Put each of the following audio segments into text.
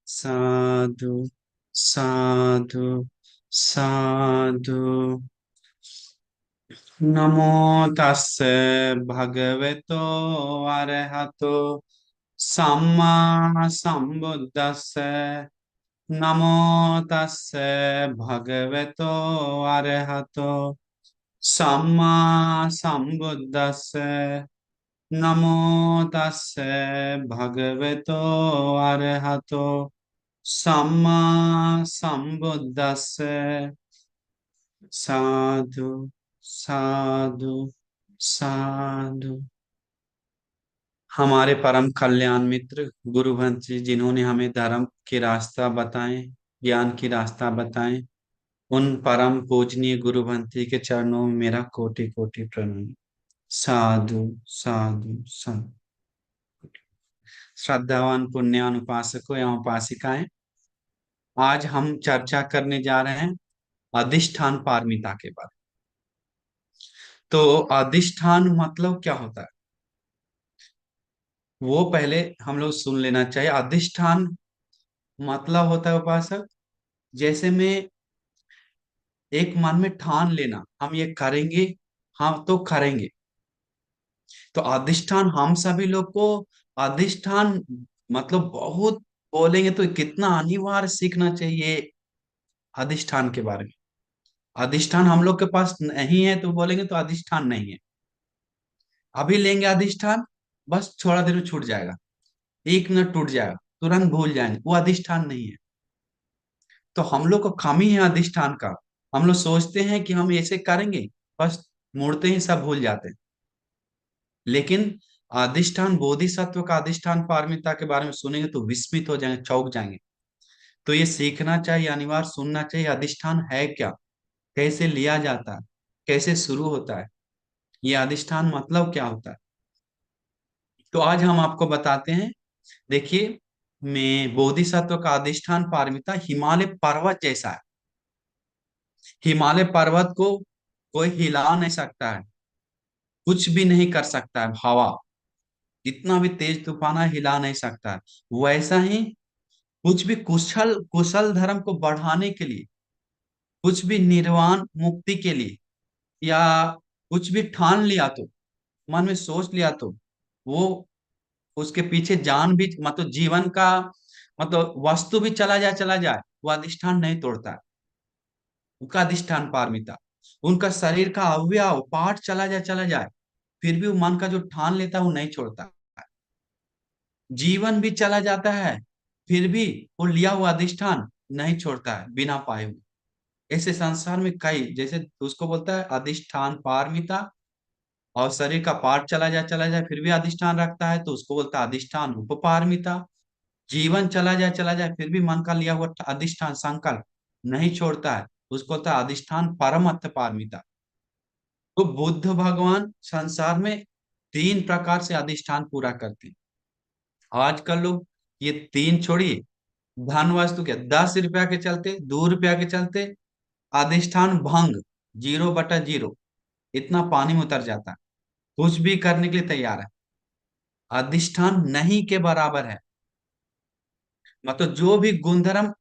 साधु साधु साधु। नमो तस्से भगवतो अरहतो सम्मा संबुद्दस्से। नमो तस्से भगवतो अरहतो सम्मा संबुद्दस्से। नमो तस्से भगवतो अरहतो सम्मा संबुद्दस्से। साधु साधु साधु। हमारे परम कल्याण मित्र गुरुवंश जी, जिन्होंने हमें धर्म के रास्ता बताए, ज्ञान की रास्ता बताए, उन परम पूजनीय गुरुवंश जी के चरणों में मेरा कोटि कोटि प्रणाम। साधु साधु साधु। श्रद्धावान पुण्यान उपासकों एवं उपासिकाएं, आज हम चर्चा करने जा रहे हैं अधिष्ठान पारमिता के बारे में। तो अधिष्ठान मतलब क्या होता है, वो पहले हम लोग सुन लेना चाहिए। अधिष्ठान मतलब होता है उपासक, जैसे में एक मन में ठान लेना, हम ये करेंगे, हम तो करेंगे। तो अधिष्ठान हम सभी लोग को अधिष्ठान मतलब बहुत बोलेंगे तो कितना अनिवार्य सीखना चाहिए अधिष्ठान के बारे में। अधिष्ठान हम लोग के पास नहीं है तो बोलेंगे तो अधिष्ठान नहीं है। अभी लेंगे अधिष्ठान, बस थोड़ा देर में छूट जाएगा, 1 मिनट टूट जाएगा, तुरंत भूल जाएंगे, वो अधिष्ठान नहीं है। तो हम लोग को कमी है अधिष्ठान का। हम लोग सोचते हैं कि हम ऐसे करेंगे, बस मुड़ते ही सब भूल जाते हैं। लेकिन अधिष्ठान बोधिसत्व का अधिष्ठान पारमिता के बारे में सुनेंगे तो विस्मित हो जाएंगे, चौंक जाएंगे। तो ये सीखना चाहिए, अनिवार्य सुनना चाहिए। अधिष्ठान है क्या, कैसे लिया जाता है, कैसे शुरू होता है, ये अधिष्ठान मतलब क्या होता है। तो आज हम आपको बताते हैं। देखिए, मैं बोधिसत्व का अधिष्ठान पारमिता हिमालय पर्वत जैसा है। हिमालय पर्वत को कोई हिला नहीं सकता है, कुछ भी नहीं कर सकता है। हवा इतना भी तेज तूफान है, हिला नहीं सकता है। वैसा ही कुछ भी कुशल कुशल धर्म को बढ़ाने के लिए, कुछ भी निर्वाण मुक्ति के लिए, या कुछ भी ठान लिया तो, मन में सोच लिया तो, वो उसके पीछे जान भी मतलब जीवन का मतलब वस्तु भी चला जाए, वो अधिष्ठान नहीं तोड़ता है। उनका अधिष्ठान पारमिता, उनका शरीर का अवयव पार्ट चला जाए, फिर भी वो मन का जो ठान लेता है वो नहीं छोड़ता। जीवन भी चला जाता है, फिर भी वो लिया हुआ अधिष्ठान नहीं छोड़ता है बिना पाए हुए। ऐसे संसार में कई, जैसे उसको बोलता है अधिष्ठान पारमिता। और शरीर का पार्ट चला जाए फिर भी अधिष्ठान रखता है तो उसको बोलता है अधिष्ठान उपपारमिता। जीवन चला जाए फिर भी मन का लिया हुआ अधिष्ठान संकल्प नहीं छोड़ता है, उसको होता है अधिष्ठान परमत्थ पारमिता। तो बुद्ध भगवान संसार में 3 प्रकार से अधिष्ठान पूरा करते हैं। आजकल लोग ये 3 छोड़िए, धन वस्तु के 10 रुपया के चलते, 2 रुपया के चलते अधिष्ठान भंग, 0/0, इतना पानी में उतर जाता है, कुछ भी करने के लिए तैयार है। अधिष्ठान नहीं के बराबर है। मतलब जो भी गुणधर्म,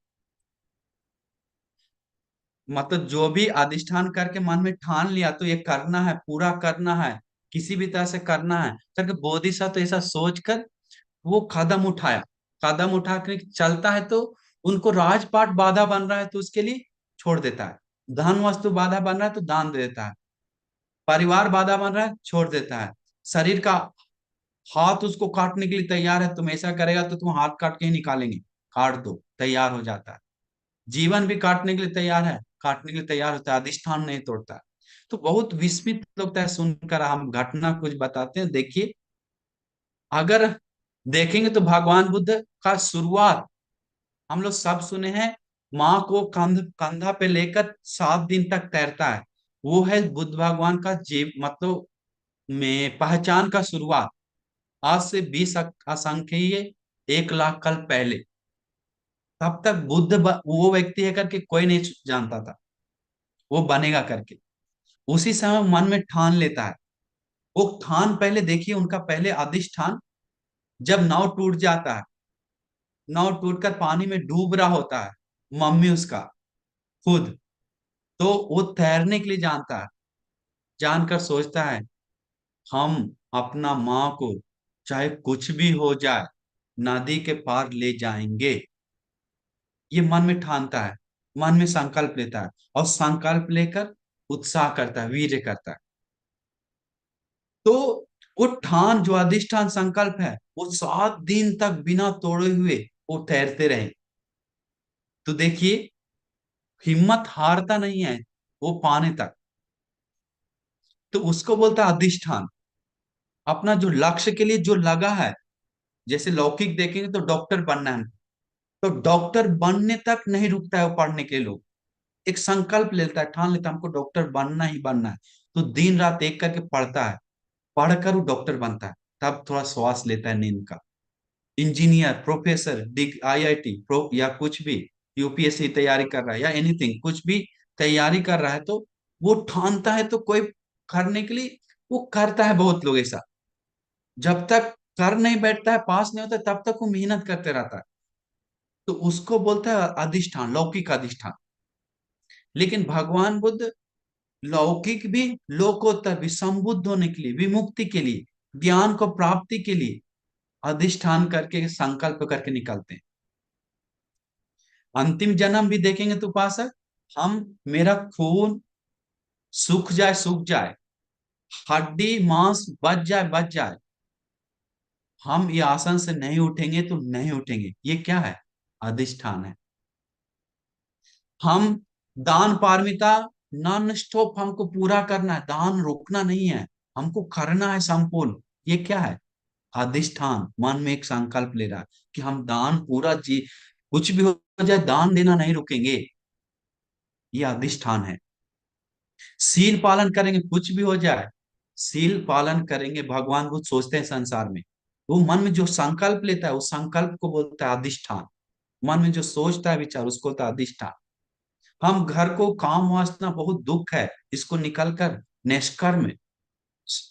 मतलब जो भी अधिष्ठान करके मन में ठान लिया तो ये करना है, पूरा करना है, किसी भी तरह से करना है करके बोधिसत्व ऐसा सोचकर वो कदम उठाया, कदम उठा कर चलता है तो उनको राजपाट बाधा बन रहा है तो उसके लिए छोड़ देता है। धन वस्तु बाधा बन रहा है तो दान दे देता है। परिवार बाधा बन रहा है, छोड़ देता है। शरीर का हाथ उसको काटने के लिए तैयार है, तुम ऐसा करेगा तो तुम हाथ काट के ही निकालेंगे, काट दो, तैयार हो जाता है। जीवन भी काटने के लिए तैयार है, काटने के लिए तैयार होता है, अधिष्ठान नहीं तोड़ता है। तो बहुत विस्मित लगता है सुनकर। हम घटना कुछ बताते हैं, देखिए। अगर देखेंगे तो भगवान बुद्ध का शुरुआत हम लोग सब सुने हैं, माँ को कंधा पे लेकर 7 दिन तक तैरता है। वो है बुद्ध भगवान का जीव मतलब में पहचान का शुरुआत। आज से 20 असंख्य 1 लाख कल पहले, तब तक वो व्यक्ति है करके कोई नहीं जानता था, वो बनेगा करके। उसी समय मन में ठान लेता है। वो ठान, पहले देखिए उनका पहले अधिष्ठान, जब नाव टूट जाता है नाव टूटकर पानी में डूब रहा होता है, मम्मी उसका खुद, तो वो तैरने के लिए जानता है, जानकर सोचता है हम अपना माँ को चाहे कुछ भी हो जाए नदी के पार ले जाएंगे। ये मन में ठानता है, मन में संकल्प लेता है, और संकल्प लेकर उत्साह करता है, वीर्य करता है। तो वो ठान, जो अधिष्ठान संकल्प है, वो 7 दिन तक बिना तोड़े हुए वो तैरते रहे। तो देखिए, हिम्मत हारता नहीं है वो पाने तक। तो उसको बोलता है अधिष्ठान। अपना जो लक्ष्य के लिए जो लगा है, जैसे लौकिक देखेंगे तो डॉक्टर बनना है, तो डॉक्टर बनने तक नहीं रुकता है वो पढ़ने के लोग। एक संकल्प लेता है, ठान लेता है हमको डॉक्टर बनना ही बनना है, तो दिन रात एक करके पढ़ता है, पढ़कर वो डॉक्टर बनता है। तब थोड़ा श्वास लेता है नींद का। इंजीनियर, प्रोफेसर, डिग आईआईटी प्रो या कुछ भी, यूपीएससी तैयारी कर रहा है या एनीथिंग, कुछ भी तैयारी कर रहा है, तो वो ठानता है तो कोई करने के लिए वो करता है। बहुत लोग ऐसा, जब तक कर नहीं बैठता है, पास नहीं होता, तब तक वो मेहनत करते रहता है। तो उसको बोलता है अधिष्ठान, लौकिक अधिष्ठान। लेकिन भगवान बुद्ध लौकिक भी, लोकोत्तर भी, संबुद्ध होने के लिए, विमुक्ति के लिए, ज्ञान को प्राप्ति के लिए अधिष्ठान करके संकल्प करके निकलते हैं। अंतिम जन्म भी देखेंगे तो उपासक, हम, मेरा खून सूख जाए सूख जाए, हड्डी मांस बच जाए बच जाए, हम ये आसन से नहीं उठेंगे तो नहीं उठेंगे। ये क्या है? अधिष्ठान है। हम दान पारमिता नॉन स्टॉप हमको पूरा करना है, दान रोकना नहीं है, हमको करना है संपूर्ण। ये क्या है? अधिष्ठान। मन में एक संकल्प ले रहा है कि हम दान पूरा जी, कुछ भी हो जाए दान देना नहीं रुकेंगे। ये अधिष्ठान है। सील पालन करेंगे, कुछ भी हो जाए सील पालन करेंगे। भगवान बुद्ध सोचते हैं संसार में, वो मन में जो संकल्प लेता है उस संकल्प को बोलता है अधिष्ठान। मन में जो सोचता है विचार, उसको बोलता है अधिष्ठान। हम घर को काम वासना बहुत दुख है, इसको निकल कर निष्कर्म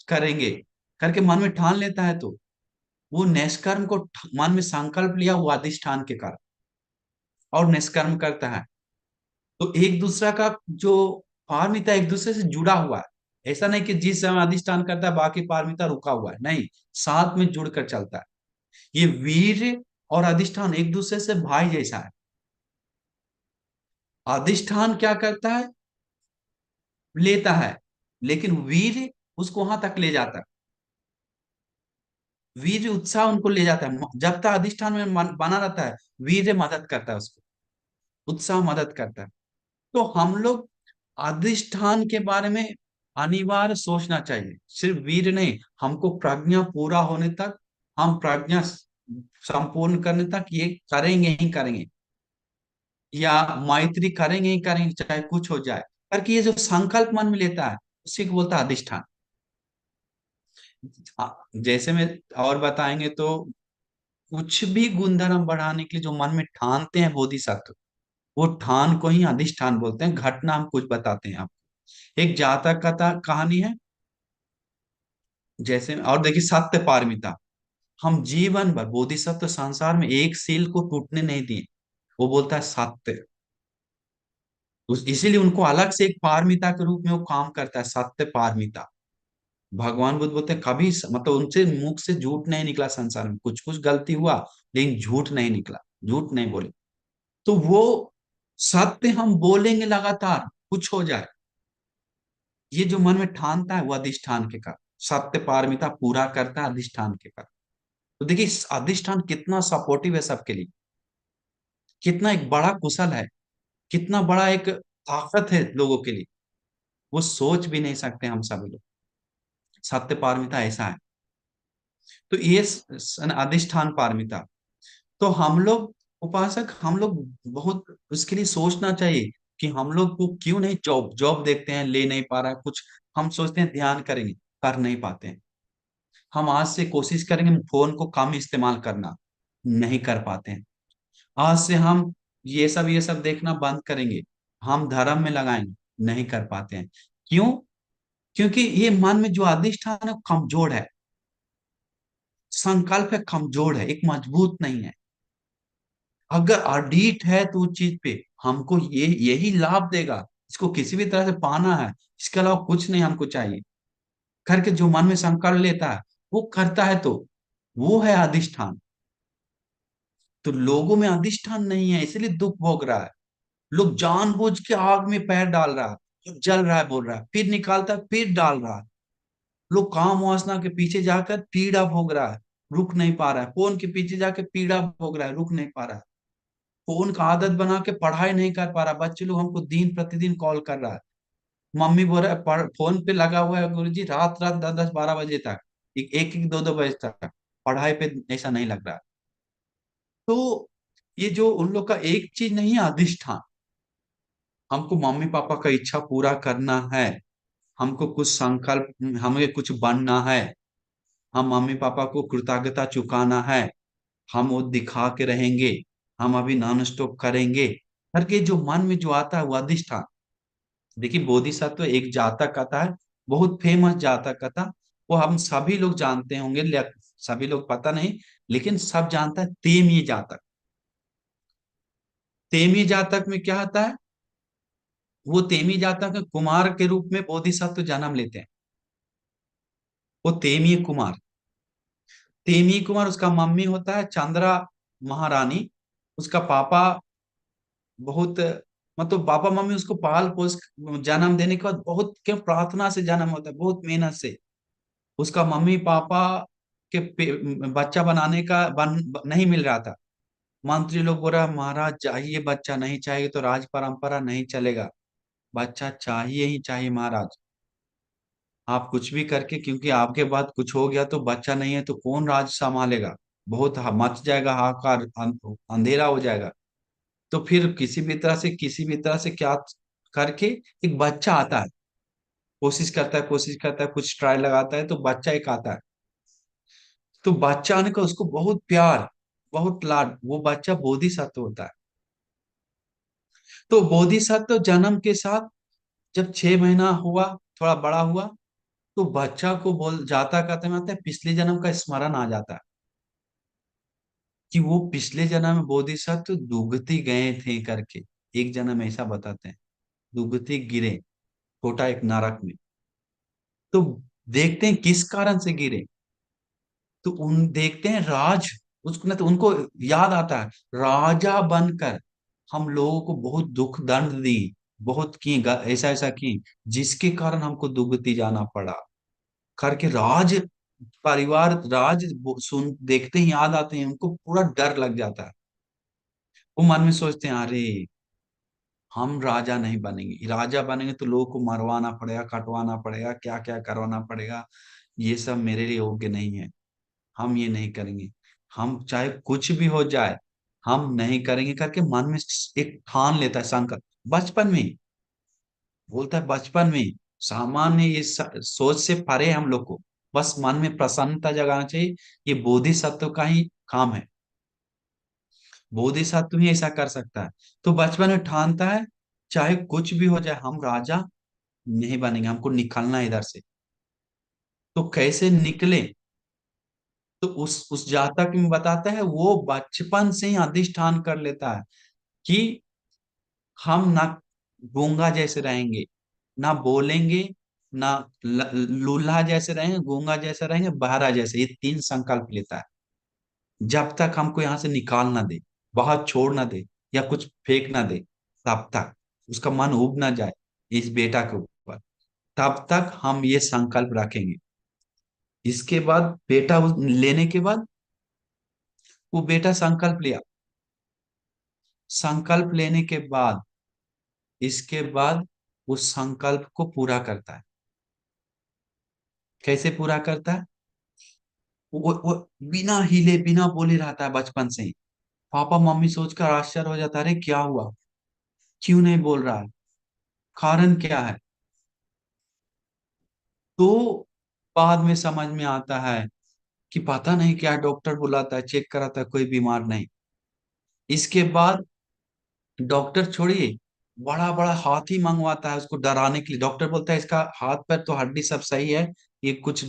करेंगे करके मन में ठान लेता है, तो वो निष्कर्म को मन में संकल्प लिया, वो अधिष्ठान के कारण, और निष्कर्म करता है। तो एक दूसरा का जो पारमिता एक दूसरे से जुड़ा हुआ है। ऐसा नहीं कि जिस समय अधिष्ठान करता है बाकी पारमिता रुका हुआ है, नहीं, साथ में जुड़कर चलता है। ये वीर और अधिष्ठान एक दूसरे से भाई जैसा है। अधिष्ठान क्या करता है? लेता है, लेकिन वीर उसको वहां तक ले जाता है। वीर उत्साह उनको ले जाता है, जब तक अधिष्ठान में बना रहता है, वीर मदद करता है उसको, उत्साह मदद करता है। तो हम लोग अधिष्ठान के बारे में अनिवार्य सोचना चाहिए। सिर्फ वीर नहीं, हमको प्रज्ञा पूरा होने तक, हम प्रज्ञा संपूर्ण करने तक ये करेंगे ही करेंगे, या मैत्री करेंगे ही करेंगे, चाहे कुछ हो जाए करके ये जो संकल्प मन में लेता है, उसी को बोलता है अधिष्ठान। जैसे में और बताएंगे तो, कुछ भी गुणधर्म बढ़ाने के लिए जो मन में ठानते हैं बोधिसत्व, वो ठान को ही अधिष्ठान बोलते हैं। घटना हम कुछ बताते हैं आपको। एक जातक कथा कहानी है, जैसे, और देखिए सत्य पारमिता। हम जीवन भर बोधिसत्व संसार में एक सील को टूटने नहीं दिए, वो बोलता है सत्य। इसीलिए उनको अलग से एक पारमिता के रूप में वो काम करता है, सत्य पारमिता। भगवान बुद्ध बोलते हैं कभी मतलब उनसे मुख से झूठ नहीं निकला, संसार में कुछ कुछ गलती हुआ लेकिन झूठ नहीं निकला, झूठ नहीं बोले। तो वो सत्य हम बोलेंगे लगातार, कुछ हो जाए, ये जो मन में ठानता है वो अधिष्ठान के कारण सत्य पारमिता पूरा करता है, अधिष्ठान के कारण। तो देखिए इस अधिष्ठान कितना सपोर्टिव है सबके लिए, कितना एक बड़ा कुशल है, कितना बड़ा एक ताकत है लोगों के लिए, वो सोच भी नहीं सकते हम सब लोग। सत्य पारमिता ऐसा है। तो ये अधिष्ठान पारमिता। तो हम लोग उपासक, हम लोग बहुत उसके लिए सोचना चाहिए कि हम लोग को क्यों नहीं जॉब जॉब देखते हैं, ले नहीं पा रहा है कुछ। हम सोचते हैं ध्यान करेंगे, कर नहीं पाते हैं। हम आज से कोशिश करेंगे फोन को कम इस्तेमाल करना, नहीं कर पाते हैं। आज से हम ये सब देखना बंद करेंगे, हम धर्म में लगाएंगे, नहीं कर पाते हैं। क्यों? क्योंकि ये मन में जो अधिष्ठान है वो कमजोर है, संकल्प है कमजोर है, एक मजबूत नहीं है। अगर अडिट है तो उस चीज पे हमको ये यही लाभ देगा, इसको किसी भी तरह से पाना है, इसके अलावा कुछ नहीं हमको चाहिए करके जो मन में संकल्प लेता है वो करता है, तो वो है अधिष्ठान। तो लोगों में अधिष्ठान नहीं है इसलिए दुख भोग रहा है। लोग जानबूझ के आग में पैर डाल रहा है, जब जल रहा है बोल रहा है, फिर निकालता है फिर डाल रहा है। लोग काम वासना के पीछे जाकर पीड़ा भोग रहा है, रुक नहीं पा रहा है। फोन के पीछे जाकर पीड़ा भोग रहा है, रुक नहीं पा रहा है। फोन का आदत बना के पढ़ाई नहीं कर पा रहा। बच्चे लोग हमको दिन प्रतिदिन कॉल कर रहा है, मम्मी बोल रहा है फोन पे लगा हुआ है गुरुजी, रात रात 10-10 12 बजे तक, एक एक 2-2 बजे तक, पढ़ाई पे ऐसा नहीं लग रहा। तो ये जो उन लोग का एक चीज नहीं है अधिष्ठान। हमको मम्मी पापा का इच्छा पूरा करना है, हमको कुछ संकल्प, हमें कुछ बनना है, हम मम्मी पापा को कृतज्ञता चुकाना है, हम वो दिखा के रहेंगे, हम अभी नॉन स्टॉप करेंगे करके जो मन में जो आता है वो अधिष्ठान। देखिए बोधिसत्व एक जातक कथा है, बहुत फेमस जातक कथा, वो हम सभी लोग जानते होंगे, सभी लोग पता नहीं, लेकिन सब जानता है तेमी जातक। तेमी जातक में क्या होता है, वो तेमी जातक कुमार के रूप में बोधिसत्व जन्म लेते हैं। वो तेमी कुमार, तेमी कुमार, उसका मम्मी होता है चंद्रा महारानी। उसका पापा बहुत, मतलब पापा मम्मी उसको पाल पोस, जन्म देने के बाद बहुत क्यों प्रार्थना से जन्म होता है, बहुत मेहनत से। उसका मम्मी पापा के बच्चा बनाने का नहीं मिल रहा था। मंत्री लोग बोल रहा महाराज चाहिए बच्चा, नहीं चाहिए तो राज परंपरा नहीं चलेगा, बच्चा चाहिए ही चाहिए महाराज। आप कुछ भी करके, क्योंकि आपके बाद कुछ हो गया तो बच्चा नहीं है तो कौन राज संभालेगा, बहुत मच जाएगा, हाहाकार, अंधेरा हो जाएगा। तो फिर किसी भी तरह से क्या करके एक बच्चा आता है, कोशिश करता है, कुछ ट्राई लगाता है तो बच्चा एक आता है। तो बच्चा आने का उसको बहुत प्यार, बहुत लाड, वो बच्चा बोधिसत्व होता है। तो बोधिसत्व जन्म के साथ जब 6 महीना हुआ, थोड़ा बड़ा हुआ, तो बच्चा को बोल जाता कहते में आता है पिछले जन्म का स्मरण आ जाता है कि वो पिछले जन्म में बोधिसत्व दुगती गए थे करके। एक जन्म ऐसा बताते हैं, दुगती गिरे, छोटा एक नरक में। तो देखते हैं किस कारण से गिरे, तो उन देखते हैं राज, उसको ना, तो उनको याद आता है राजा बनकर हम लोगों को बहुत दुख दंड दी, बहुत की ऐसा ऐसा की, जिसके कारण हमको दुगती जाना पड़ा करके राज परिवार, सुन देखते ही याद आते हैं, उनको पूरा डर लग जाता है। वो मन में सोचते हैं अरे हम राजा नहीं बनेंगे, राजा बनेंगे तो लोगों को मरवाना पड़ेगा, कटवाना पड़ेगा, क्या क्या करवाना पड़ेगा, ये सब मेरे लिए योग्य नहीं है, हम ये नहीं करेंगे, हम चाहे कुछ भी हो जाए हम नहीं करेंगे करके मन में एक ठान लेता है संकल्प, बचपन में ही। बोलता है बचपन में ही सामान्य ये सोच से परे हम लोग को बस मन में प्रसन्नता जगाना चाहिए, ये बोधिसत्व का ही काम है, बोधिसत्व ही ऐसा कर सकता है। तो बचपन में ठानता है चाहे कुछ भी हो जाए हम राजा नहीं बनेंगे, हमको निकलना है इधर से। तो कैसे निकले, तो उस जातक में बताता है वो बचपन से ही अधिष्ठान कर लेता है कि हम ना गूंगा जैसे रहेंगे, ना बोलेंगे, ना लूल्हा जैसे रहेंगे, गूंगा जैसे रहेंगे, बहरा जैसे, ये 3 संकल्प लेता है। जब तक हमको यहाँ से निकाल ना दे, बाहर छोड़ ना दे, या कुछ फेंक ना दे, तब तक उसका मन उब ना जाए इस बेटा के ऊपर, तब तक हम ये संकल्प रखेंगे। इसके बाद बेटा लेने के बाद वो बेटा संकल्प लिया, संकल्प लेने के बाद इसके बाद उस संकल्प को पूरा करता है। कैसे पूरा करता है, वो बिना हिले बिना बोले रहता है बचपन से ही। पापा मम्मी सोचकर आश्चर्य हो जाता है, अरे क्या हुआ, क्यों नहीं बोल रहा है, कारण क्या है। तो बाद में समझ में आता है कि पता नहीं क्या, डॉक्टर बुलाता है, चेक कराता है, कोई बीमार नहीं। इसके बाद डॉक्टर छोड़िए, बड़ा बड़ा हाथी मंगवाता है उसको डराने के लिए। डॉक्टर बोलता है इसका हाथ पैर तो हड्डी सब सही है, ये कुछ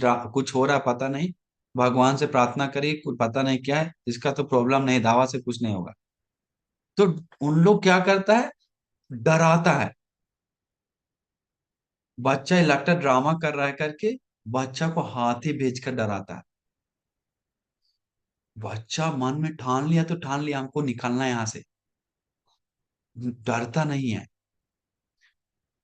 हो रहा है पता नहीं, भगवान से प्रार्थना करिए, कुछ पता नहीं क्या है इसका, तो प्रॉब्लम नहीं, दवा से कुछ नहीं होगा। तो उन लोग क्या करता है, डराता है। बच्चा ये लगता है ड्रामा कर रहा है करके बच्चा को हाथी भेजकर डराता है। बच्चा मन में ठान लिया तो ठान लिया, हमको निकलना है यहाँ से, डरता नहीं है।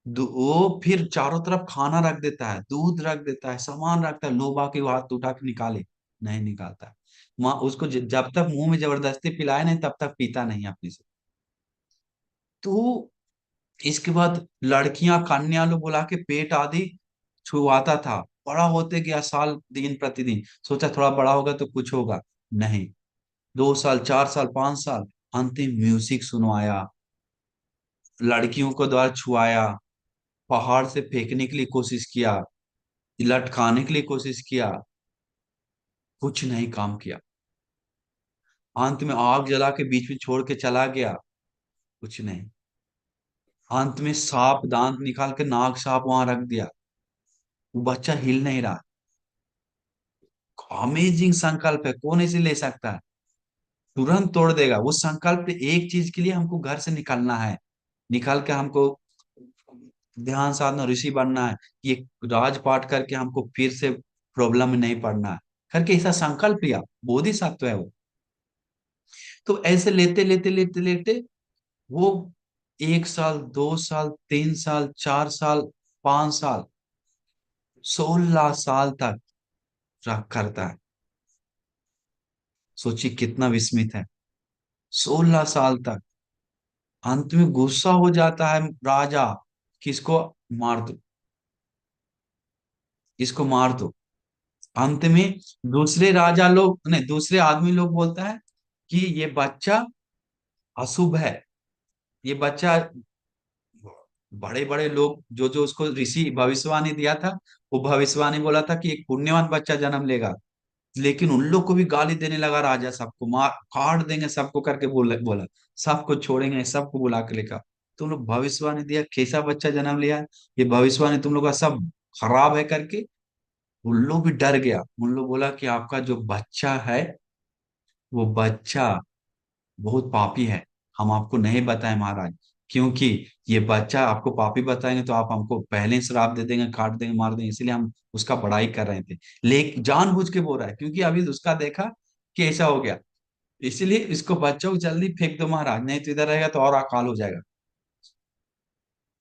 वो फिर चारों तरफ खाना रख देता है, दूध रख देता है, सामान रखता है, लोग आके वो हाथ उठा के निकाले, नहीं निकालता है। माँ उसको जब तक मुंह में जबरदस्ती पिलाए नहीं तब तक पीता नहीं अपने से। तो इसके बाद लड़कियां कन्या लोग बुला के पेट आदि छुआता था। बड़ा होते गया साल, दिन प्रतिदिन सोचा थोड़ा बड़ा होगा तो कुछ होगा, नहीं। 2 साल, 4 साल, 5 साल, अंतिम म्यूजिक सुनवाया, लड़कियों को द्वारा छुआया, पहाड़ से फेंकने के लिए कोशिश किया, लटकाने के लिए कोशिश किया, कुछ नहीं काम किया। अंत में आग जला के बीच में छोड़ के चला गया, कुछ नहीं। अंत में सांप दांत निकाल के नाग सांप वहां रख दिया, वो बच्चा हिल नहीं रहा। अमेजिंग संकल्प है, कौन इसे ले सकता है, तुरंत तोड़ देगा वो संकल्प। एक चीज के लिए हमको घर से निकलना है, निकल के हमको ध्यान साधना ऋषि बनना है, ये राजपाट करके हमको फिर से प्रॉब्लम में नहीं पड़ना है करके ऐसा संकल्प लिया। बोधिसत्व है वो। तो ऐसे लेते लेते लेते लेते वो 1 साल, 2 साल, 3 साल, 4 साल, 5 साल, 16 साल तक रख करता है। सोचिए कितना विस्मित है, 16 साल तक। अंत में गुस्सा हो जाता है राजा, किसको, मार दो, इसको मार दो। अंत में दूसरे राजा लोग नहीं, दूसरे आदमी लोग बोलता है कि ये बच्चा अशुभ है, ये बच्चा, बड़े बड़े लोग जो जो उसको ऋषि भविष्यवाणी दिया था, वो भविष्यवाणी बोला था कि एक पुण्यवान बच्चा जन्म लेगा। लेकिन उन लोग को भी गाली देने लगा राजा, सबको मार काट देंगे सबको करके बोला, सबको छोड़ेंगे, सबको बुला के लेकर। तुम लोग भविष्यवाणी दिया, कैसा बच्चा जन्म लिया है, ये भविष्यवाणी तुम लोग का सब खराब है करके। उन लोग भी डर गया, उन लोग बोला कि आपका जो बच्चा है वो बच्चा बहुत पापी है, हम आपको नहीं बताएं महाराज, क्योंकि ये बच्चा आपको पापी बताएंगे तो आप हमको पहले ही श्राप दे देंगे, काट देंगे, मार देंगे, इसलिए हम उसका बड़ाई कर रहे थे। लेकिन जानबूझ के बोल रहा है क्योंकि अभी उसका देखा कि ऐसा हो गया, इसलिए इसको बच्चों को जल्दी फेंक दो महाराज, नहीं तो इधर रहेगा तो और अकाल हो जाएगा।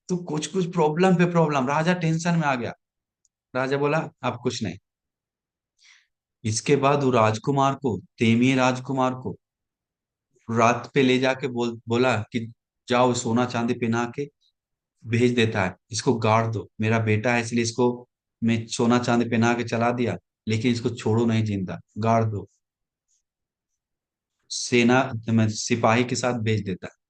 तो कुछ कुछ प्रॉब्लम पे प्रॉब्लम, राजा टेंशन में आ गया। राजा बोला अब कुछ नहीं। इसके बाद वो राजकुमार को, तेमी राजकुमार को रात पे ले जाके बोला कि जाओ सोना चांदी पहना के भेज देता है, इसको गाड़ दो, मेरा बेटा है इसलिए इसको मैं सोना चांदी पहना के चला दिया, लेकिन इसको छोड़ो नहीं जिंदा, गाड़ दो। सेना में सिपाही के साथ भेज देता है।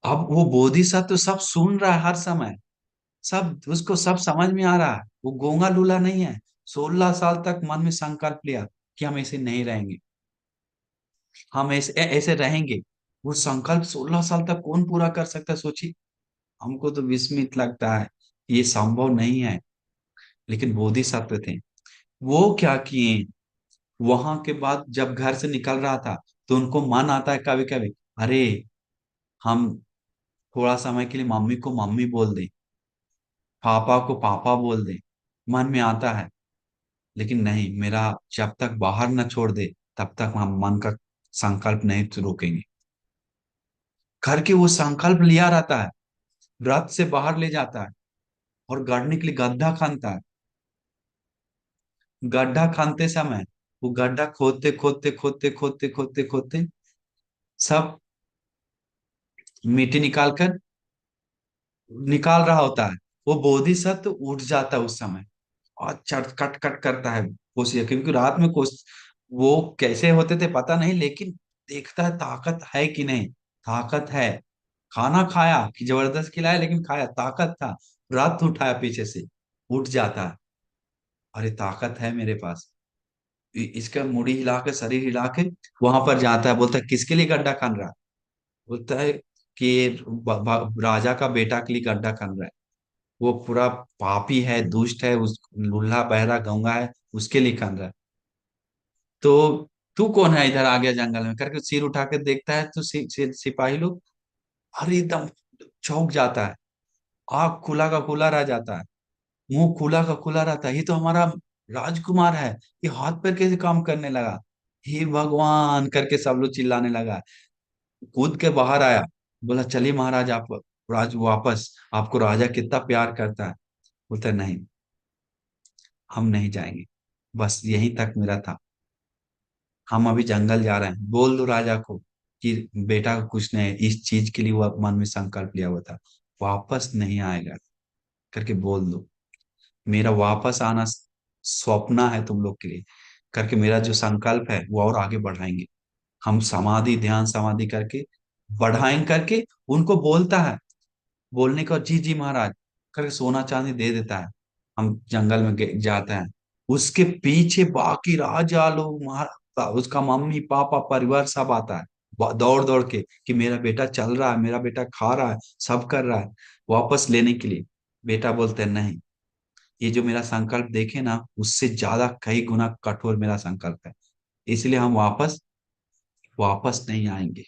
अब वो बोधिसत्व सब सुन रहा है हर समय, सब उसको सब समझ में आ रहा है, वो गोंगा लूला नहीं है। 16 साल तक मन में संकल्प लिया कि हम ऐसे नहीं रहेंगे, हम ऐसे ऐसे रहेंगे। वो संकल्प 16 साल तक कौन पूरा कर सकता है, सोचिए। हमको तो विस्मित लगता है, ये संभव नहीं है। लेकिन बोधिसत्व थे, वो क्या किए, वहां के बाद जब घर से निकल रहा था तो उनको मन आता है कभी कभी, अरे हम थोड़ा समय के लिए मम्मी को मम्मी बोल दे, पापा को पापा बोल दे, मन में आता है। लेकिन नहीं, मेरा जब तक बाहर न छोड़ दे तब तक हम मन का संकल्प नहीं तो रोकेंगे। घर के वो संकल्प लिया रहता है, व्रत से बाहर ले जाता है और गाड़ने के लिए गड्ढा खनता है। गड्ढा खनते समय वो गड्ढा खोदते खोदते खोदते खोदते खोदते खोदते सब मिट्टी निकाल रहा होता है। वो बोधिसत्व उठ जाता है उस समय और चट कट कट करता है कोशिश, क्योंकि रात में कोश वो कैसे होते थे पता नहीं, लेकिन देखता है ताकत है कि नहीं, ताकत है। खाना खाया कि जबरदस्त खिलाया, लेकिन खाया, ताकत था, रात उठाया पीछे से, उठ जाता है, अरे ताकत है मेरे पास। इसका मुड़ी हिला के, शरीर हिला के वहां पर जाता है, बोलता है किसके लिए गड्ढा खन रहा है, बोलता है कि राजा का बेटा के लिए गड्ढा खन रहा है, वो पूरा पापी है, दुष्ट है, उस लुल्हा बहरा गूंगा है, उसके लिए खन रहा है। तो तू कौन है इधर आ गया जंगल में करके सिर उठा के देखता है, तो सिपाही लोग अरे एकदम चौंक जाता है। आग खुला का खुला रह जाता है, मुंह खुला का खुला रहता है, ये तो हमारा राजकुमार है, ये हाथ पैर कैसे काम करने लगा, हे भगवान करके सब लोग चिल्लाने लगा। कूद के बाहर आया, बोला चलिए महाराज आप राज वापस, आपको राजा कितना प्यार करता है। बोलता नहीं, हम नहीं जाएंगे, बस यहीं तक मेरा था, हम अभी जंगल जा रहे हैं। बोल दो राजा को कि बेटा को कुछ नहीं है, इस चीज के लिए वो मन में संकल्प लिया हुआ था, वापस नहीं आएगा करके बोल दो। मेरा वापस आना स्वप्न है तुम लोग के लिए करके, मेरा जो संकल्प है वो और आगे बढ़ाएंगे। हम समाधि ध्यान समाधि करके बढ़ाएं करके उनको बोलता है। बोलने का जी जी महाराज करके सोना चांदी दे देता है। हम जंगल में जाते हैं, उसके पीछे बाकी राजा लोग उसका मम्मी पापा परिवार सब आता है, दौड़ दौड़ के कि मेरा बेटा चल रहा है, मेरा बेटा खा रहा है, सब कर रहा है, वापस लेने के लिए। बेटा बोलते हैं नहीं, ये जो मेरा संकल्प देखे ना उससे ज्यादा कई गुना कठोर मेरा संकल्प है, इसलिए हम वापस वापस नहीं आएंगे।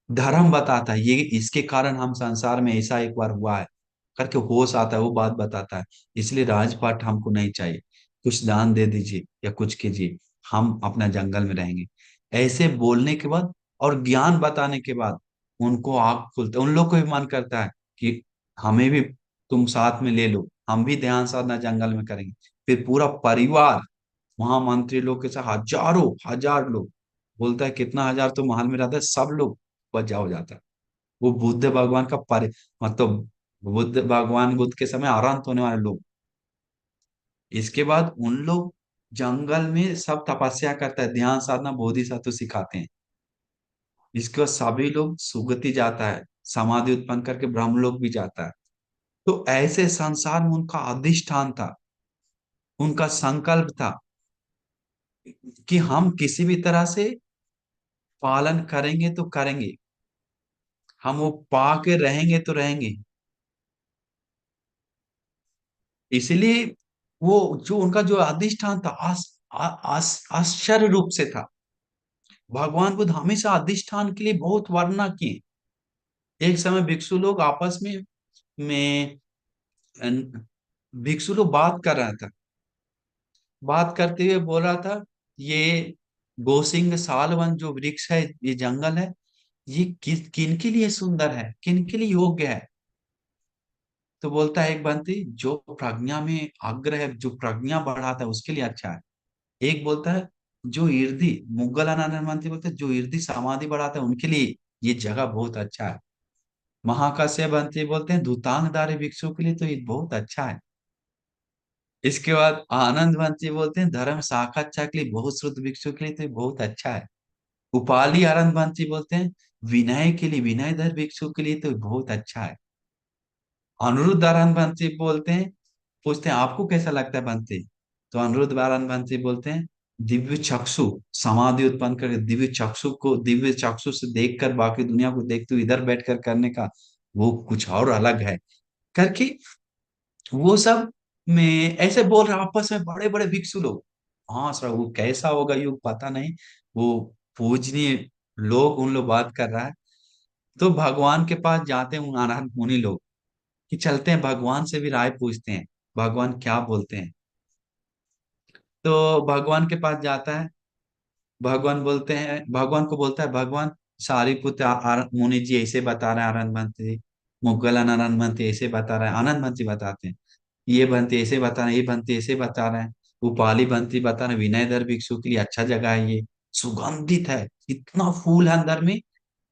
धर्म बताता है ये, इसके कारण हम संसार में ऐसा एक बार हुआ है करके होश आता है, वो बात बताता है। इसलिए राजपाट हमको नहीं चाहिए, कुछ दान दे दीजिए या कुछ कीजिए, हम अपना जंगल में रहेंगे। ऐसे बोलने के बाद और ज्ञान बताने के बाद उनको आग खुलता है, उन लोग को भी मन करता है कि हमें भी तुम साथ में ले लो, हम भी ध्यान साधना जंगल में करेंगे। फिर पूरा परिवार, वहां मंत्री लोग के साथ हजारों हजार लोग, बोलता है कितना हजार तो महल में रहता है, सब लोग बचा हो जाता है। वो बुद्ध भगवान का मतलब बुद्ध भगवान बुद्ध के समय आरांत होने वाले लोग। इसके बाद उन लोग जंगल में सब तपस्या करता है, ध्यान साधना बोधिसत्व सिखाते हैं। इसके बाद सभी लोग सुगति जाता है, समाधि उत्पन्न करके ब्रह्मलोक भी जाता है। तो ऐसे संसार में उनका अधिष्ठान था, उनका संकल्प था कि हम किसी भी तरह से पालन करेंगे तो करेंगे, हम वो पा के रहेंगे तो रहेंगे। इसलिए वो जो उनका जो अधिष्ठान था आश्चर्य रूप से था। भगवान बुद्ध हमेशा अधिष्ठान के लिए बहुत वर्णना किए। एक समय भिक्षु लोग आपस में अन- भिक्षु लोग बात कर रहा था, बात करते हुए बोल रहा था ये गोसिंग सालवन जो वृक्ष है, ये जंगल है, ये किन के लिए सुंदर है, किन के लिए योग्य है। तो बोलता है एक बंटी, जो प्रज्ञा में अग्र है, जो प्रज्ञा बढ़ाता है उसके लिए अच्छा है। एक बोलता है जो इर्दी, मुगल अनानंती बोलते हैं जो इर्दी समाधि बढ़ाते हैं उनके लिए ये जगह बहुत अच्छा है। महाकाश्य बंती बोलते हैं धुतांगधारी भिक्षु के लिए तो ये बहुत अच्छा है। इसके बाद आनंद बंती बोलते हैं धर्म साक्षात के लिए बहुत श्रुत भिक्षु के लिए तो ये बहुत अच्छा है। उपाली आनंद बंती बोलते हैं विनय के लिए, विनयधर भिक्षु के लिए तो ये बहुत अच्छा है। अनिरुद्ध नारायण बंसी बोलते हैं, पूछते हैं आपको कैसा लगता है बंसी। तो अनिरुद्ध नारायण बंसी बोलते हैं दिव्य चक्षु, समाधि उत्पन्न करके दिव्य चक्षु को, दिव्य चक्षु से देखकर बाकी दुनिया को देखते हुए इधर बैठकर करने का वो कुछ और अलग है करके। वो सब में ऐसे बोल रहे आपस में बड़े बड़े भिक्षु लोग। हाँ सर, वो कैसा होगा युग पता नहीं, वो पूजनीय लोग उन लोग बात कर रहा है। तो भगवान के पास जाते हैं उन अनाथ मुनि लोग कि चलते हैं भगवान से भी राय पूछते हैं, भगवान क्या बोलते हैं। तो भगवान के पास जाता है, भगवान बोलते हैं, भगवान को बोलता है भगवान सारिपुत्र मुनि जी ऐसे बता रहे हैं, आनंद भंते मुगलन आनंद भंते ऐसे बता रहे हैं, आनंद भंते बताते हैं, ये भंते ऐसे बता रहे हैं, ये भंते ऐसे बता रहे हैं, उपाली भंते बता रहे हैं विनयधर भिक्षु के लिए अच्छा जगह है, ये सुगंधित है, इतना फूल है अंदर में,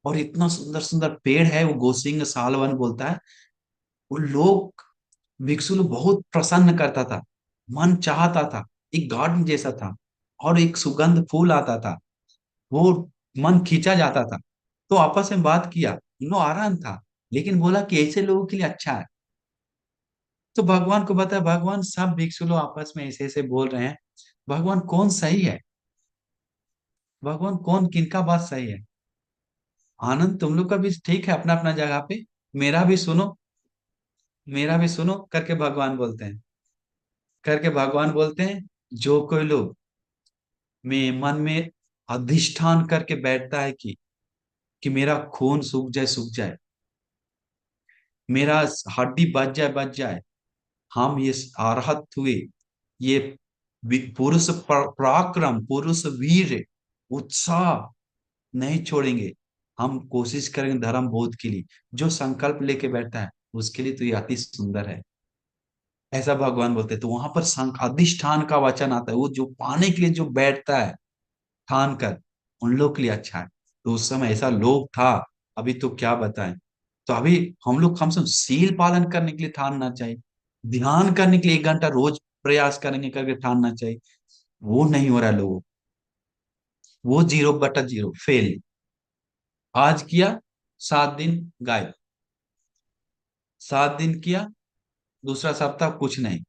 और इतना सुंदर सुंदर पेड़ है, वो गोसिंग सालवन बोलता है। वो लोग भिक्षु लोग बहुत प्रसन्न करता था, मन चाहता था, एक गार्डन जैसा था, और एक सुगंध फूल आता था, वो मन खींचा जाता था। तो आपस में बात किया, दोनों आराम था, लेकिन बोला कि ऐसे लोगों के लिए अच्छा है। तो भगवान को बताया भगवान सब भिक्षु लोग आपस में ऐसे ऐसे बोल रहे हैं, भगवान कौन सही है, भगवान कौन किनका बात सही है। आनंद तुम लोग का भी ठीक है अपना अपना जगह पे, मेरा भी सुनो, मेरा भी सुनो करके भगवान बोलते हैं, करके भगवान बोलते हैं जो कोई लोग में मन में अधिष्ठान करके बैठता है कि मेरा खून सूख जाए, मेरा हड्डी बच जाए, हम ये अरहत हुए, ये पुरुष पराक्रम, पुरुष वीर, उत्साह नहीं छोड़ेंगे। हम कोशिश करेंगे धर्म बोध के लिए। जो संकल्प लेके बैठता है उसके लिए तो ये अति सुंदर है, ऐसा भगवान बोलते हैं। तो वहां पर अधिष्ठान का वचन आता है, वो जो पाने के लिए जो बैठता है ठान कर, उन लोग के लिए अच्छा है। तो उस समय ऐसा लोग था, अभी तो क्या बताएं। तो अभी हम लोग कम से कम सील पालन करने के लिए ठानना चाहिए, ध्यान करने के लिए 1 घंटा रोज प्रयास करेंगे करके ठानना चाहिए। वो नहीं हो रहा है लोगों, वो 0/0 फेल। आज किया, 7 दिन गायब, 7 दिन किया, दूसरा सप्ताह कुछ नहीं,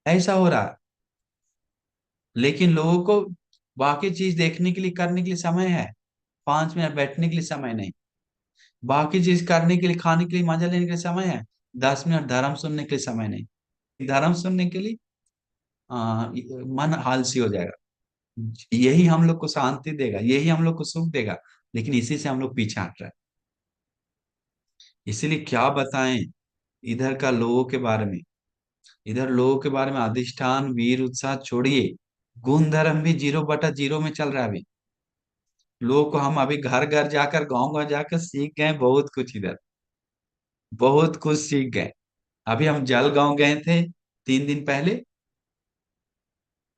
ऐसा हो रहा है। लेकिन लोगों को बाकी चीज देखने के लिए, करने के लिए समय है, 5 मिनट बैठने के लिए समय नहीं। बाकी चीज करने के लिए, खाने के लिए, मजा लेने के लिए समय है, 10 मिनट धर्म सुनने के लिए समय नहीं। धर्म सुनने के लिए मन आलसी हो जाएगा। यही हम लोग को शांति देगा, यही हम लोग को सुख देगा, लेकिन इसी से हम लोग पीछे हट रहे हैं। इसीलिए क्या बताएं इधर का लोगों के बारे में। इधर लोगों के बारे में अधिष्ठान वीर उत्साह छोड़िए, गुण धर्म भी 0/0 में चल रहा है अभी। लोगों को हम अभी घर घर जाकर, गांव गांव जाकर सीख गए बहुत कुछ इधर, बहुत कुछ सीख गए। अभी हम जलगांव गए थे 3 दिन पहले।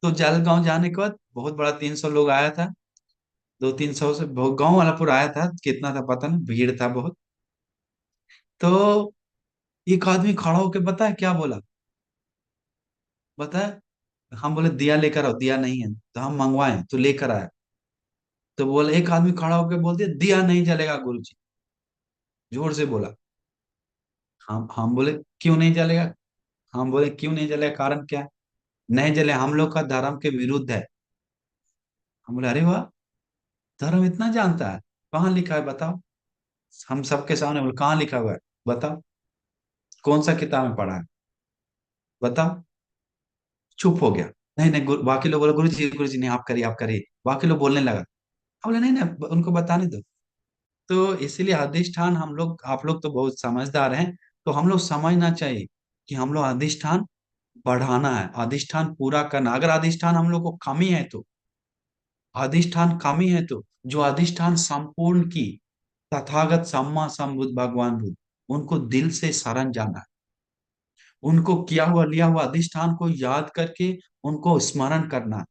तो जलगांव जाने के बाद बहुत बड़ा 300 लोग आया था, 200-300 से बहुत गांव वाला पूरा आया था, कितना था पता नहीं, भीड़ था बहुत। तो एक आदमी खड़ा होके बता है क्या बोला, बता। हम बोले दिया लेकर आओ, दिया नहीं है तो हम मंगवाए, तो लेकर आया। तो बोले, एक आदमी खड़ा होकर बोल दिया दिया नहीं जलेगा गुरुजी, जोर से बोला। हम बोले क्यों नहीं जलेगा, हम बोले क्यों नहीं जलेगा, कारण क्या है? नहीं जले, हम लोग का धर्म के विरुद्ध है। हम बोले अरे वाह, धर्म इतना जानता है, कहाँ लिखा है बताओ। हम सबके सामने बोले कहाँ लिखा हुआ है, बताओ, कौन सा किताब में पढ़ा है, बताओ। चुप हो गया। नहीं नहीं, बाकी लोग बोले गुरु जी नहीं, आप करिए आप करिए। बाकी लोग बोलने लगा। हम बोले नहीं नहीं, उनको बताने दो। तो इसीलिए अधिष्ठान, हम लोग, आप लोग तो बहुत समझदार हैं, तो हम लोग समझना चाहिए कि हम लोग अधिष्ठान बढ़ाना है, अधिष्ठान पूरा करना। अगर अधिष्ठान हम लोग को कमी है तो, अधिष्ठान कमी है तो जो अधिष्ठान संपूर्ण की, तथागत सम्मा संबुद्ध भगवान बुद्ध, उनको दिल से शरण जाना है। उनको किया हुआ लिया हुआ अधिष्ठान को याद करके उनको स्मरण करना है,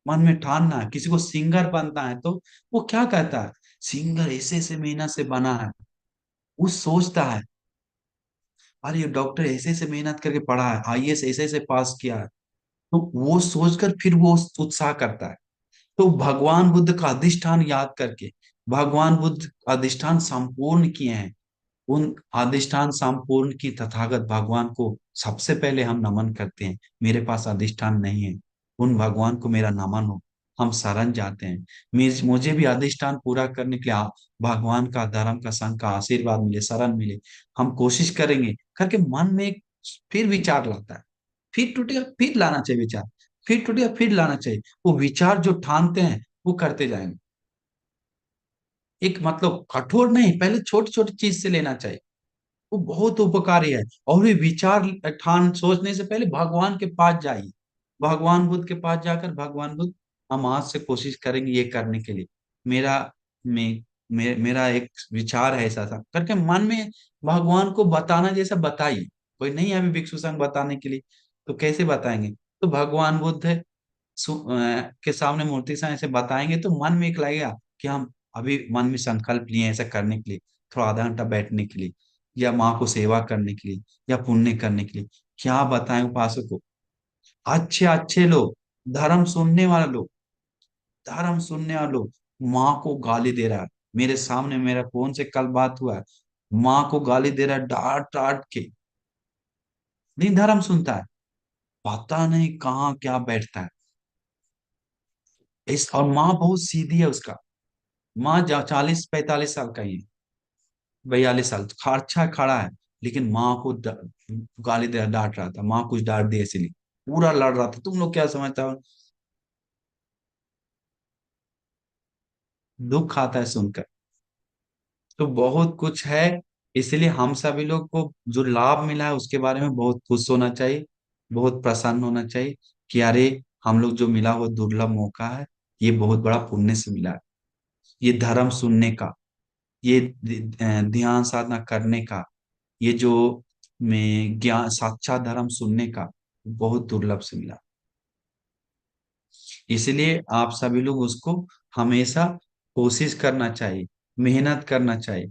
मन में ठानना है। किसी को सिंगर बनना है तो वो क्या कहता है, सिंगर ऐसे ऐसे मेहनत से बना है। वो सोचता है अरे ये डॉक्टर ऐसे ऐसे मेहनत करके पढ़ा है, आईएएस ऐसे ऐसे पास किया है। तो वो सोचकर फिर वो उत्साह करता है। तो भगवान बुद्ध का अधिष्ठान याद करके, भगवान बुद्ध अधिष्ठान संपूर्ण किए हैं, उन अधिष्ठान संपूर्ण की तथागत भगवान को सबसे पहले हम नमन करते हैं। मेरे पास अधिष्ठान नहीं है, उन भगवान को मेरा नमन हो, हम शरण जाते हैं। मुझे भी अधिष्ठान पूरा करने के लिए भगवान का, धर्म का, संघ का आशीर्वाद मिले, शरण मिले। हम कोशिश करेंगे करके, मन में एक फिर विचार लाता है, फिर टूटेगा फिर लाना चाहिए विचार, फिर टूटेगा फिर लाना चाहिए। वो विचार जो ठानते हैं वो करते जाएंगे। एक मतलब कठोर नहीं, पहले छोटी छोटी चीज से लेना चाहिए, वो बहुत उपकारी है। और ये विचार ठान सोचने से पहले भगवान के पास जाइए, भगवान बुद्ध के पास जाकर, भगवान बुद्ध, हम आज से कोशिश करेंगे ये करने के लिए। मेरा मेरा एक विचार है ऐसा था करके मन में भगवान को बताना, जैसा बताइए। कोई नहीं है अभी भिक्षु संघ बताने के लिए, तो कैसे बताएंगे। तो भगवान बुद्ध है, के सामने मूर्ति से ऐसे बताएंगे तो मन में एक लगेगा कि हम अभी मन में संकल्प लिए हैं ऐसा करने के लिए, थोड़ा आधा घंटा बैठने के लिए, या माँ को सेवा करने के लिए, या पुण्य करने के लिए। क्या बताएं उपासक को, अच्छे अच्छे लोग, धर्म सुनने वाले लोग, धर्म सुनने वाले लोग माँ को गाली दे रहा है। मेरे सामने, मेरा फोन से कल बात हुआ है, माँ को गाली दे रहा है डांट डांट के, नहीं धर्म सुनता है, पता नहीं कहाँ क्या बैठता है। इस और माँ बहुत सीधी है उसका, माँ 40-45 साल का ही है, 42 साल, अच्छा खड़ा है। लेकिन माँ को गाली दे डांट रहा था, माँ कुछ डांट दी इसलिए पूरा लड़ रहा था। तुम लोग क्या समझता हो, दुख आता है सुनकर। तो बहुत कुछ है, इसलिए हम सभी लोग को जो लाभ मिला है उसके बारे में बहुत खुश होना चाहिए, बहुत प्रसन्न होना चाहिए कि अरे हम लोग जो मिला वो दुर्लभ मौका है, ये बहुत बड़ा पुण्य से मिला है। ये धर्म सुनने का, ये ध्यान साधना करने का, ये जो में ज्ञान साक्षात धर्म सुनने का बहुत दुर्लभ से मिला। इसलिए आप सभी लोग उसको हमेशा कोशिश करना चाहिए, मेहनत करना चाहिए,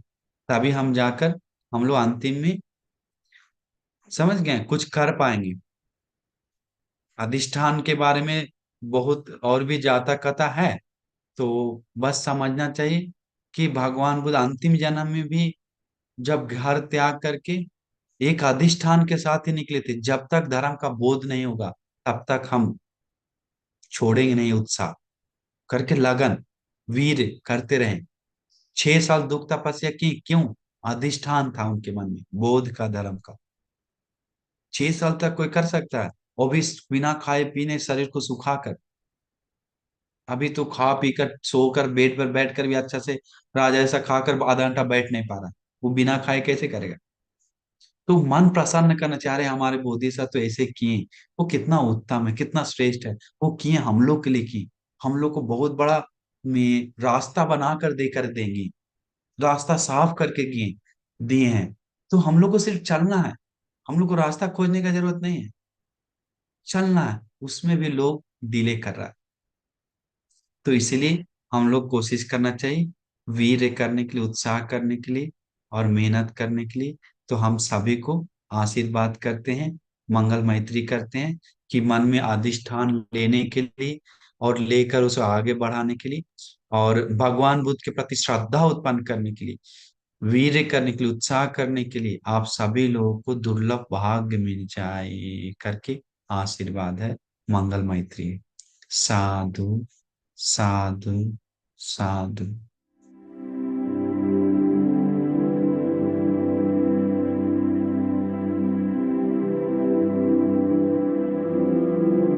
तभी हम जाकर हम लोग अंतिम में समझ गए कुछ कर पाएंगे। अधिष्ठान के बारे में बहुत और भी ज्यादा कथा है, तो बस समझना चाहिए कि भगवान बुद्ध अंतिम जन्म में भी जब घर त्याग करके एक अधिष्ठान के साथ ही निकले थे, जब तक धर्म का बोध नहीं होगा तब तक हम छोड़ेंगे नहीं, उत्साह करके लगन वीर करते रहे। 6 साल दुख तपस्या की, क्यों? अधिष्ठान था उनके मन में बोध का, धर्म का। 6 साल तक कोई कर सकता है, वो भी बिना खाए पीने शरीर को सुखाकर। अभी तो खा पी कर सोकर बेड पर बैठ कर भी अच्छा से राजा ऐसा खाकर आधा घंटा बैठ नहीं पा रहा, वो बिना खाए कैसे करेगा? तो मन प्रसन्न करना चाह रहे हमारे बोधिसत्व तो ऐसे किए, वो कितना उत्तम है, कितना श्रेष्ठ है। वो किए हम लोग के लिए किए, हम लोग को बहुत बड़ा में रास्ता बना कर देकर देंगे, रास्ता साफ करके किए दिए हैं। तो हम लोग को सिर्फ चलना है, हम लोग को रास्ता खोजने का जरूरत नहीं है, चलना है। उसमें भी लोग डिले कर रहा है। तो इसीलिए हम लोग कोशिश करना चाहिए, वीर्य करने के लिए, उत्साह करने के लिए और मेहनत करने के लिए। तो हम सभी को आशीर्वाद करते हैं, मंगल मैत्री करते हैं कि मन में अधिष्ठान लेने के लिए और लेकर उसे आगे बढ़ाने के लिए और भगवान बुद्ध के प्रति श्रद्धा उत्पन्न करने के लिए, वीर्य करने के लिए, उत्साह करने के लिए आप सभी लोगों को दुर्लभ भाग्य मिल जाए करके आशीर्वाद है, मंगल मैत्री है। साधु साधु साधु।